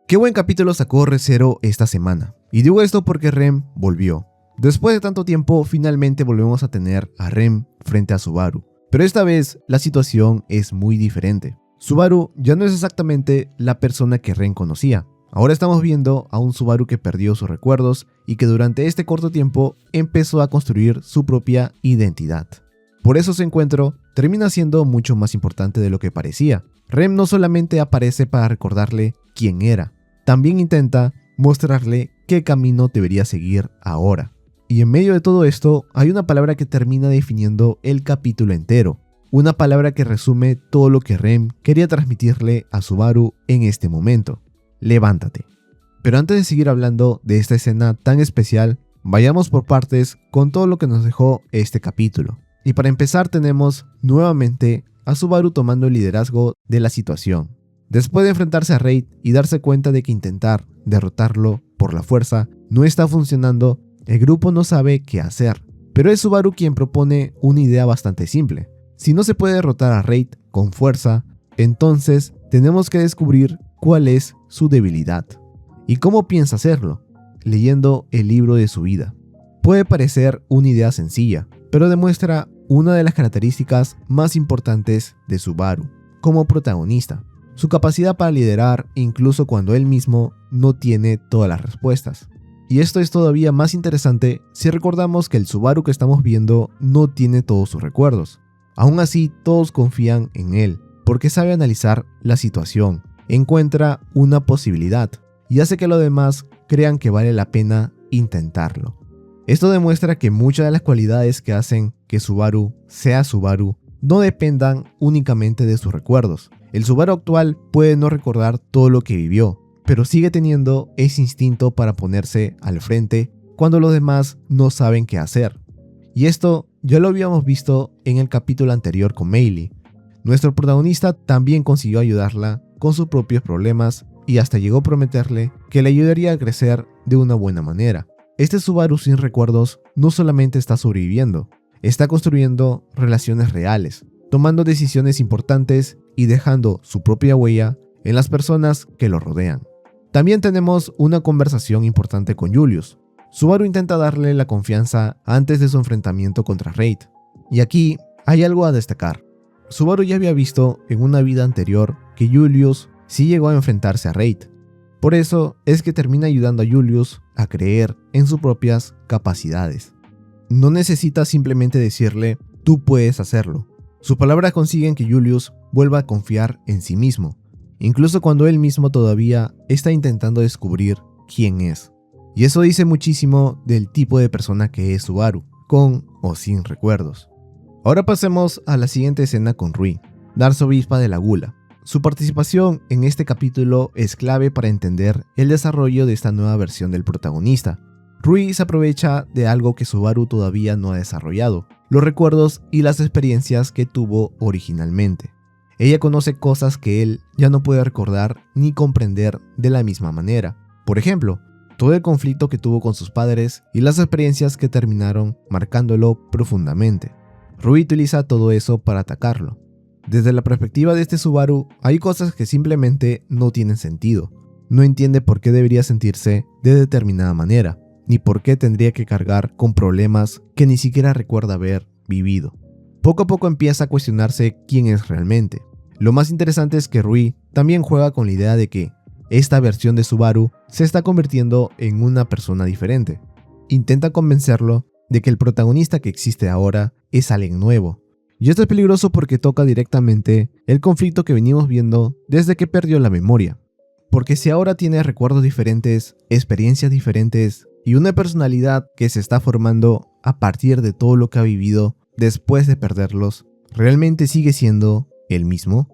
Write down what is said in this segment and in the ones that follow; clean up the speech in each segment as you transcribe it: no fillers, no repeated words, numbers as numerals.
Qué buen capítulo sacó Re:Zero esta semana. Y digo esto porque Rem volvió. Después de tanto tiempo, finalmente volvemos a tener a Rem frente a Subaru. Pero esta vez, la situación es muy diferente. Subaru ya no es exactamente la persona que Rem conocía. Ahora estamos viendo a un Subaru que perdió sus recuerdos y que durante este corto tiempo empezó a construir su propia identidad. Por eso su encuentro termina siendo mucho más importante de lo que parecía. Rem no solamente aparece para recordarle quién era, también intenta mostrarle qué camino debería seguir ahora. Y en medio de todo esto hay una palabra que termina definiendo el capítulo entero. Una palabra que resume todo lo que Rem quería transmitirle a Subaru en este momento. Levántate. Pero antes de seguir hablando de esta escena tan especial, vayamos por partes con todo lo que nos dejó este capítulo. Y para empezar tenemos nuevamente a Subaru tomando el liderazgo de la situación. Después de enfrentarse a Raid y darse cuenta de que intentar derrotarlo por la fuerza no está funcionando, el grupo no sabe qué hacer. Pero es Subaru quien propone una idea bastante simple. Si no se puede derrotar a Raid con fuerza, entonces tenemos que descubrir cuál es su debilidad. ¿Y cómo piensa hacerlo? Leyendo el libro de su vida. Puede parecer una idea sencilla, pero demuestra una de las características más importantes de Subaru como protagonista. Su capacidad para liderar incluso cuando él mismo no tiene todas las respuestas. Y esto es todavía más interesante si recordamos que el Subaru que estamos viendo no tiene todos sus recuerdos. Aún así, todos confían en él, porque sabe analizar la situación, encuentra una posibilidad y hace que los demás crean que vale la pena intentarlo. Esto demuestra que muchas de las cualidades que hacen que Subaru sea Subaru no dependan únicamente de sus recuerdos. El Subaru actual puede no recordar todo lo que vivió, pero sigue teniendo ese instinto para ponerse al frente cuando los demás no saben qué hacer. Y esto ya lo habíamos visto en el capítulo anterior con Meili. Nuestro protagonista también consiguió ayudarla con sus propios problemas y hasta llegó a prometerle que le ayudaría a crecer de una buena manera. Este Subaru sin recuerdos no solamente está sobreviviendo, está construyendo relaciones reales, tomando decisiones importantes y dejando su propia huella en las personas que lo rodean. También tenemos una conversación importante con Julius. Subaru intenta darle la confianza antes de su enfrentamiento contra Raid. Y aquí hay algo a destacar. Subaru ya había visto en una vida anterior que Julius sí llegó a enfrentarse a Raid. Por eso es que termina ayudando a Julius a creer en sus propias capacidades. No necesita simplemente decirle, tú puedes hacerlo. Sus palabras consiguen que Julius vuelva a confiar en sí mismo, incluso cuando él mismo todavía está intentando descubrir quién es. Y eso dice muchísimo del tipo de persona que es Subaru, con o sin recuerdos. Ahora pasemos a la siguiente escena con Rui, arzobispa de la Gula. Su participación en este capítulo es clave para entender el desarrollo de esta nueva versión del protagonista. Rui se aprovecha de algo que Subaru todavía no ha desarrollado, los recuerdos y las experiencias que tuvo originalmente. Ella conoce cosas que él ya no puede recordar ni comprender de la misma manera. Por ejemplo, todo el conflicto que tuvo con sus padres y las experiencias que terminaron marcándolo profundamente. Rui utiliza todo eso para atacarlo. Desde la perspectiva de este Subaru, hay cosas que simplemente no tienen sentido. No entiende por qué debería sentirse de determinada manera, ni por qué tendría que cargar con problemas que ni siquiera recuerda haber vivido. Poco a poco empieza a cuestionarse quién es realmente. Lo más interesante es que Rui también juega con la idea de que esta versión de Subaru se está convirtiendo en una persona diferente. Intenta convencerlo de que el protagonista que existe ahora es alguien nuevo. Y esto es peligroso porque toca directamente el conflicto que venimos viendo desde que perdió la memoria. Porque si ahora tiene recuerdos diferentes, experiencias diferentes y una personalidad que se está formando a partir de todo lo que ha vivido después de perderlos, ¿realmente sigue siendo el mismo?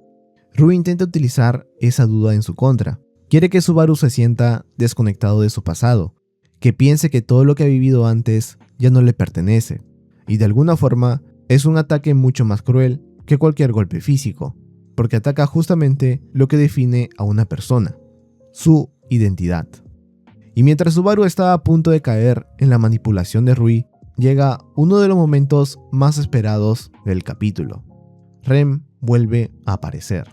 Rui intenta utilizar esa duda en su contra. Quiere que Subaru se sienta desconectado de su pasado, que piense que todo lo que ha vivido antes ya no le pertenece, y de alguna forma es un ataque mucho más cruel que cualquier golpe físico, porque ataca justamente lo que define a una persona, su identidad. Y mientras Subaru está a punto de caer en la manipulación de Rui, llega uno de los momentos más esperados del capítulo. Rem vuelve a aparecer.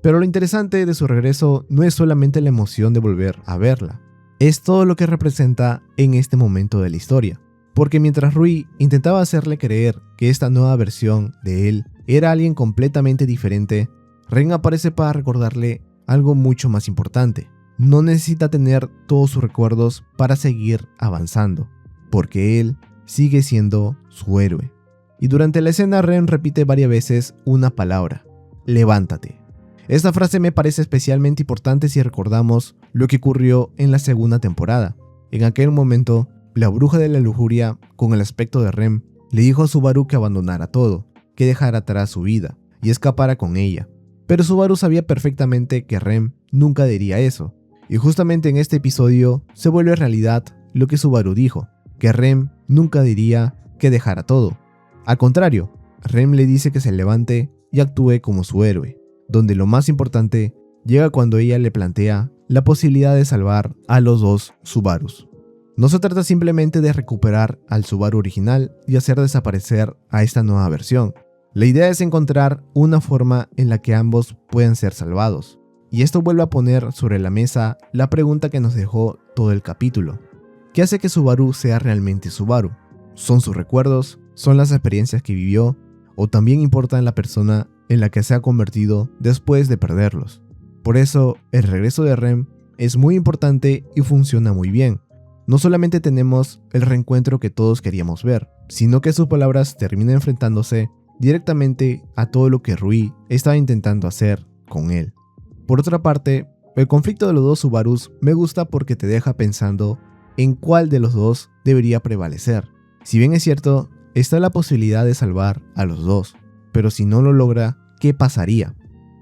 Pero lo interesante de su regreso no es solamente la emoción de volver a verla, es todo lo que representa en este momento de la historia. Porque mientras Rui intentaba hacerle creer que esta nueva versión de él era alguien completamente diferente, Ren aparece para recordarle algo mucho más importante. No necesita tener todos sus recuerdos para seguir avanzando, porque él sigue siendo su héroe. Y durante la escena Ren repite varias veces una palabra: levántate. Esta frase me parece especialmente importante si recordamos lo que ocurrió en la segunda temporada. En aquel momento, la bruja de la lujuria, con el aspecto de Rem, le dijo a Subaru que abandonara todo, que dejara atrás su vida y escapara con ella. Pero Subaru sabía perfectamente que Rem nunca diría eso. Y justamente en este episodio se vuelve realidad lo que Subaru dijo, que Rem nunca diría que dejara todo. Al contrario, Rem le dice que se levante y actúe como su héroe, donde lo más importante llega cuando ella le plantea la posibilidad de salvar a los dos Subarus. No se trata simplemente de recuperar al Subaru original y hacer desaparecer a esta nueva versión. La idea es encontrar una forma en la que ambos puedan ser salvados. Y esto vuelve a poner sobre la mesa la pregunta que nos dejó todo el capítulo. ¿Qué hace que Subaru sea realmente Subaru? ¿Son sus recuerdos? ¿Son las experiencias que vivió? ¿O también importa la persona en la que se ha convertido después de perderlos? Por eso, el regreso de Rem es muy importante y funciona muy bien. No solamente tenemos el reencuentro que todos queríamos ver, sino que sus palabras terminan enfrentándose directamente a todo lo que Rui estaba intentando hacer con él. Por otra parte, el conflicto de los dos Subarus me gusta porque te deja pensando en cuál de los dos debería prevalecer. Si bien es cierto, está la posibilidad de salvar a los dos, pero si no lo logra, ¿qué pasaría?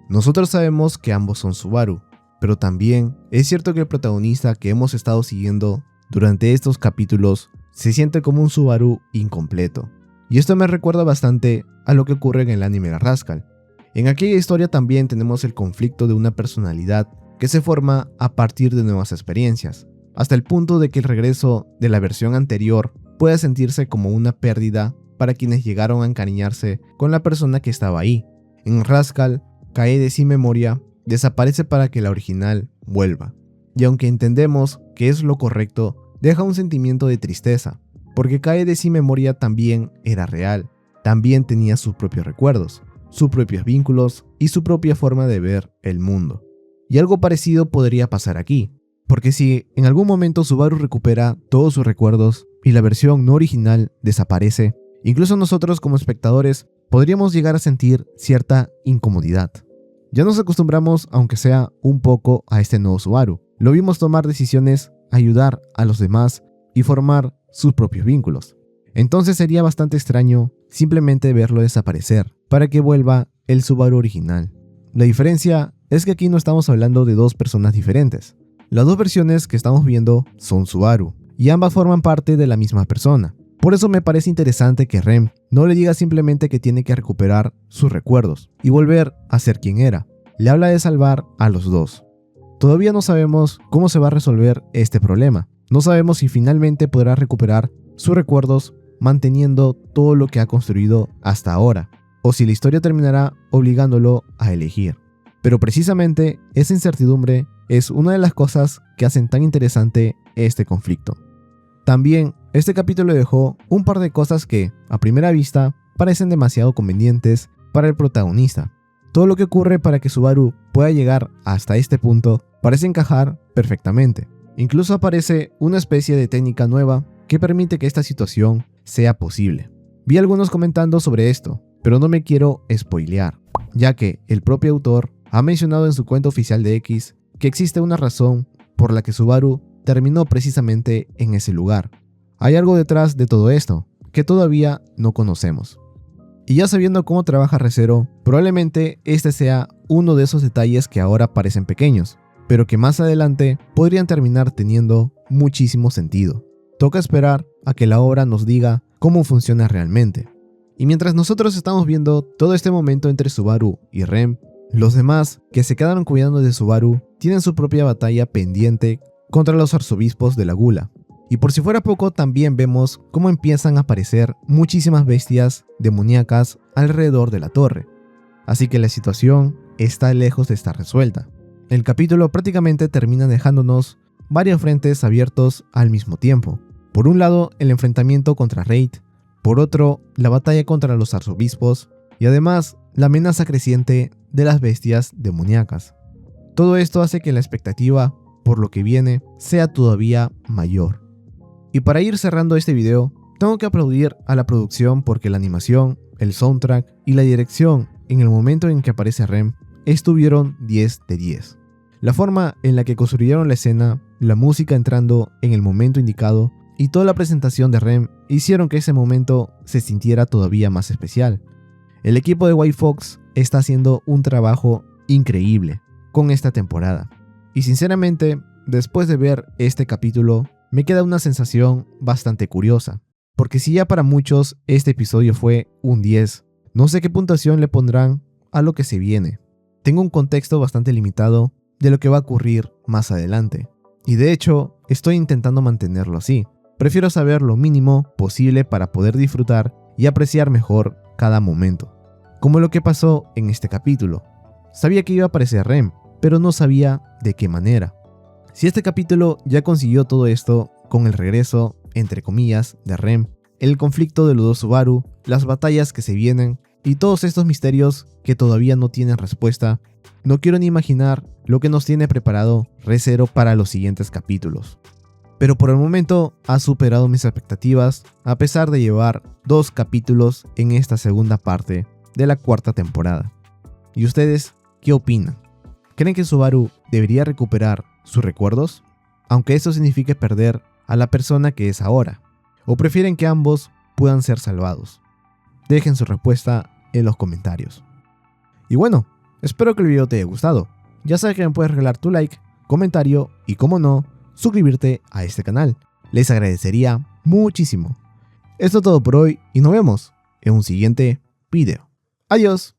Nosotros sabemos que ambos son Subaru, pero también es cierto que el protagonista que hemos estado siguiendo durante estos capítulos se siente como un Subaru incompleto. Y esto me recuerda bastante a lo que ocurre en el anime de Rascal. En aquella historia también tenemos el conflicto de una personalidad que se forma a partir de nuevas experiencias, hasta el punto de que el regreso de la versión anterior pueda sentirse como una pérdida para quienes llegaron a encariñarse con la persona que estaba ahí. En Rascal, Kaede sin memoria desaparece para que la original vuelva. Y aunque entendemos que es lo correcto, deja un sentimiento de tristeza, porque Kaede sin memoria también era real, también tenía sus propios recuerdos, sus propios vínculos y su propia forma de ver el mundo. Y algo parecido podría pasar aquí, porque si en algún momento Subaru recupera todos sus recuerdos y la versión no original desaparece, incluso nosotros como espectadores podríamos llegar a sentir cierta incomodidad. Ya nos acostumbramos, aunque sea un poco, a este nuevo Subaru. Lo vimos tomar decisiones, ayudar a los demás y formar sus propios vínculos. Entonces sería bastante extraño simplemente verlo desaparecer para que vuelva el Subaru original. La diferencia es que aquí no estamos hablando de dos personas diferentes. Las dos versiones que estamos viendo son Subaru y ambas forman parte de la misma persona. Por eso me parece interesante que Rem no le diga simplemente que tiene que recuperar sus recuerdos y volver a ser quien era. Le habla de salvar a los dos. Todavía no sabemos cómo se va a resolver este problema. No sabemos si finalmente podrá recuperar sus recuerdos manteniendo todo lo que ha construido hasta ahora, o si la historia terminará obligándolo a elegir. Pero precisamente esa incertidumbre es una de las cosas que hacen tan interesante este conflicto. También este capítulo dejó un par de cosas que, a primera vista, parecen demasiado convenientes para el protagonista. Todo lo que ocurre para que Subaru pueda llegar hasta este punto parece encajar perfectamente. Incluso aparece una especie de técnica nueva que permite que esta situación sea posible. Vi algunos comentando sobre esto, pero no me quiero spoilear, ya que el propio autor ha mencionado en su cuenta oficial de X que existe una razón por la que Subaru terminó precisamente en ese lugar. Hay algo detrás de todo esto que todavía no conocemos. Y ya sabiendo cómo trabaja Re:Zero, probablemente este sea uno de esos detalles que ahora parecen pequeños, pero que más adelante podrían terminar teniendo muchísimo sentido. Toca esperar a que la obra nos diga cómo funciona realmente. Y mientras nosotros estamos viendo todo este momento entre Subaru y Rem, los demás que se quedaron cuidando de Subaru tienen su propia batalla pendiente contra los arzobispos de la Gula. Y por si fuera poco, también vemos cómo empiezan a aparecer muchísimas bestias demoníacas alrededor de la torre. Así que la situación está lejos de estar resuelta. El capítulo prácticamente termina dejándonos varios frentes abiertos al mismo tiempo. Por un lado, el enfrentamiento contra Raid, por otro, la batalla contra los arzobispos y además la amenaza creciente de las bestias demoníacas. Todo esto hace que la expectativa por lo que viene sea todavía mayor. Y para ir cerrando este video, tengo que aplaudir a la producción porque la animación, el soundtrack y la dirección en el momento en que aparece Rem estuvieron 10 de 10. La forma en la que construyeron la escena, la música entrando en el momento indicado y toda la presentación de Rem hicieron que ese momento se sintiera todavía más especial. El equipo de White Fox está haciendo un trabajo increíble con esta temporada. Y sinceramente, después de ver este capítulo, me queda una sensación bastante curiosa. Porque si ya para muchos este episodio fue un 10, no sé qué puntuación le pondrán a lo que se viene. Tengo un contexto bastante limitado de lo que va a ocurrir más adelante. Y de hecho, estoy intentando mantenerlo así. Prefiero saber lo mínimo posible para poder disfrutar y apreciar mejor cada momento. Como lo que pasó en este capítulo. Sabía que iba a aparecer Rem, pero no sabía de qué manera. Si este capítulo ya consiguió todo esto con el regreso, entre comillas, de Rem, el conflicto de los dos Subaru, las batallas que se vienen y todos estos misterios que todavía no tienen respuesta, no quiero ni imaginar lo que nos tiene preparado Re:Zero para los siguientes capítulos. Pero por el momento ha superado mis expectativas a pesar de llevar 2 capítulos en esta segunda parte de la 4ª temporada. ¿Y ustedes qué opinan? ¿Creen que Subaru debería recuperar sus recuerdos? Aunque eso signifique perder a la persona que es ahora. ¿O prefieren que ambos puedan ser salvados? Dejen su respuesta en los comentarios. Y bueno, espero que el video te haya gustado. Ya sabes que me puedes regalar tu like, comentario y, como no, suscribirte a este canal. Les agradecería muchísimo. Esto es todo por hoy y nos vemos en un siguiente video. Adiós.